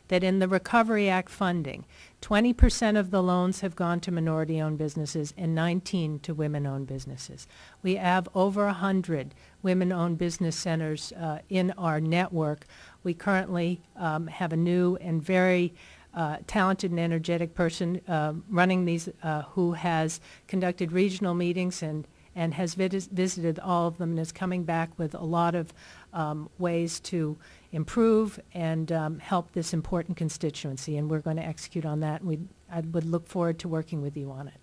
that in the Recovery Act funding, 20% of the loans have gone to minority-owned businesses and 19 to women-owned businesses. We have over 100 women-owned business centers in our network. We currently have a new and very talented and energetic person running these who has conducted regional meetings and has visited all of them and is coming back with a lot of ways to improve and help this important constituency, and we're going to execute on that. I would look forward to working with you on it.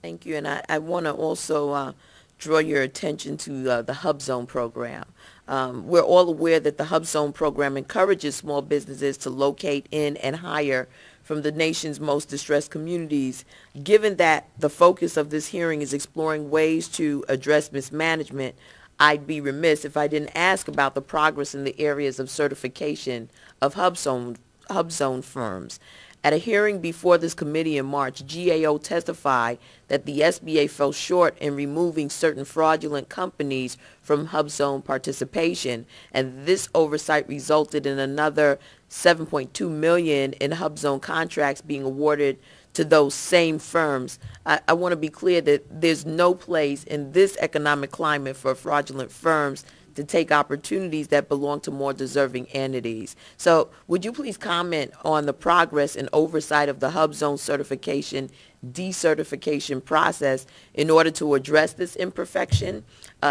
Thank you, and I want to also draw your attention to the Hub Zone program. We're all aware that the Hub Zone program encourages small businesses to locate in and hire from the nation's most distressed communities. Given that the focus of this hearing is exploring ways to address mismanagement, I'd be remiss if I didn't ask about the progress in the areas of certification of Hub Zone firms. At a hearing before this committee in March, GAO testified that the SBA fell short in removing certain fraudulent companies from Hub Zone participation, and this oversight resulted in another $7.2 million in Hub Zone contracts being awarded to those same firms. I want to be clear that there's no place in this economic climate for fraudulent firms to take opportunities that belong to more deserving entities. So would you please comment on the progress and oversight of the Hub Zone certification, decertification process in order to address this imperfection?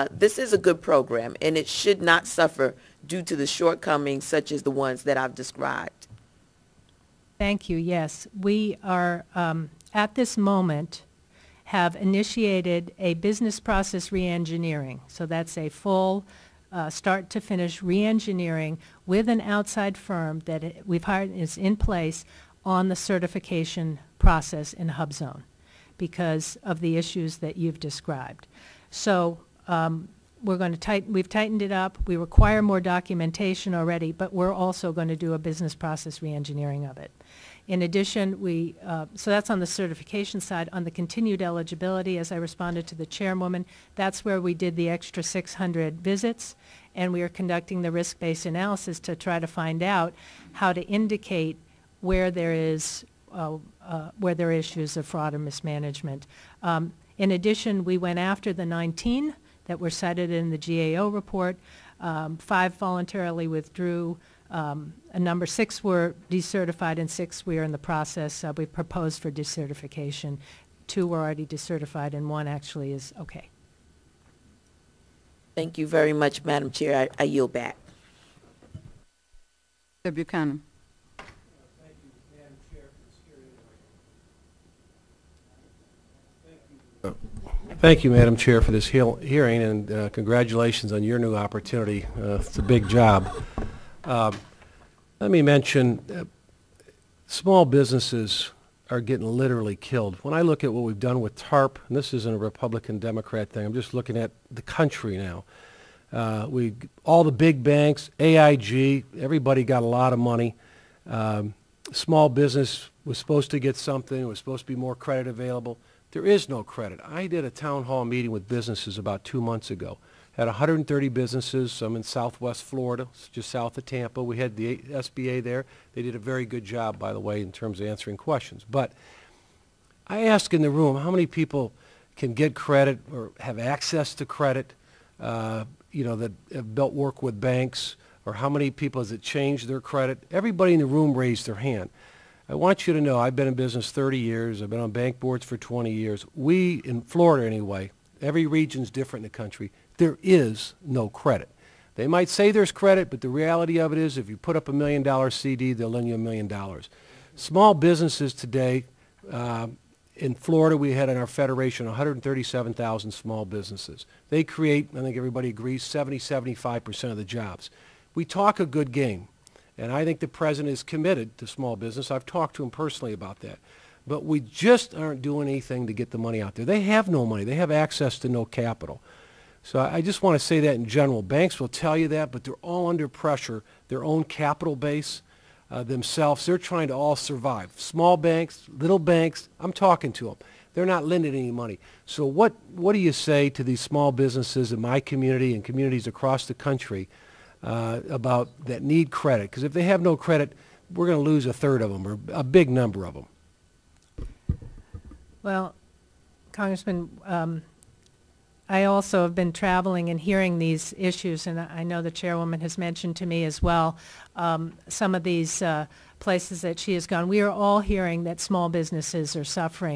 This is a good program, and it should not suffer due to the shortcomings such as the ones that I've described. Thank you. Yes, we are at this moment have initiated a business process reengineering. So that's a full start to finish re-engineering with an outside firm that we've hired is in place on the certification process in Hub Zone because of the issues that you've described. So we're going to we've tightened it up. We require more documentation already, but we're also going to do a business process re-engineering of it. In addition, so that's on the certification side. On the continued eligibility, as I responded to the chairwoman, that's where we did the extra 600 visits, and we are conducting the risk-based analysis to try to find out how to indicate where there is where there are issues of fraud or mismanagement. In addition, we went after the 19 that were cited in the GAO report. 5 voluntarily withdrew. A number 6 were decertified, and 6 we are in the process. We proposed for decertification. 2 were already decertified, and 1 actually is okay. Thank you very much, Madam Chair. I yield back. Mr. Buchanan. Thank you, Madam Chair, for this hearing. Thank you, Madam Chair, for this hearing, and congratulations on your new opportunity. It's a big job. Let me mention, small businesses are getting literally killed. When I look at what we've done with TARP, and this isn't a Republican-Democrat thing, I'm just looking at the country now. All the big banks, AIG, everybody got a lot of money. Small business was supposed to get something. It was supposed to be more credit available. There is no credit. I did a town hall meeting with businesses about 2 months ago. Had 130 businesses, some in Southwest Florida, just south of Tampa. We had the SBA there. They did a very good job, by the way, in terms of answering questions. But I ask in the room, how many people can get credit or have access to credit, that have built work with banks, or how many people has it changed their credit? Everybody in the room raised their hand. I want you to know I've been in business 30 years. I've been on bank boards for 20 years. We, in Florida anyway, every region's different in the country, there is no credit. They might say there's credit, but the reality of it is if you put up $1 million CD, they'll lend you $1 million. Small businesses today, in Florida, we had in our federation 137,000 small businesses. They create, I think everybody agrees, 75% of the jobs. We talk a good game, and I think the president is committed to small business. I've talked to him personally about that. But we just aren't doing anything to get the money out there. They have no money. They have access to no capital. So I just want to say that in general. Banks will tell you that, but they're all under pressure, their own capital base themselves. They're trying to all survive. Small banks, little banks, I'm talking to them. They're not lending any money. So what do you say to these small businesses in my community and communities across the country about that need credit? Because if they have no credit, we're going to lose a third of them, or a big number of them. Well, Congressman, I also have been traveling and hearing these issues, and I know the chairwoman has mentioned to me as well some of these places that she has gone. We are all hearing that small businesses are suffering.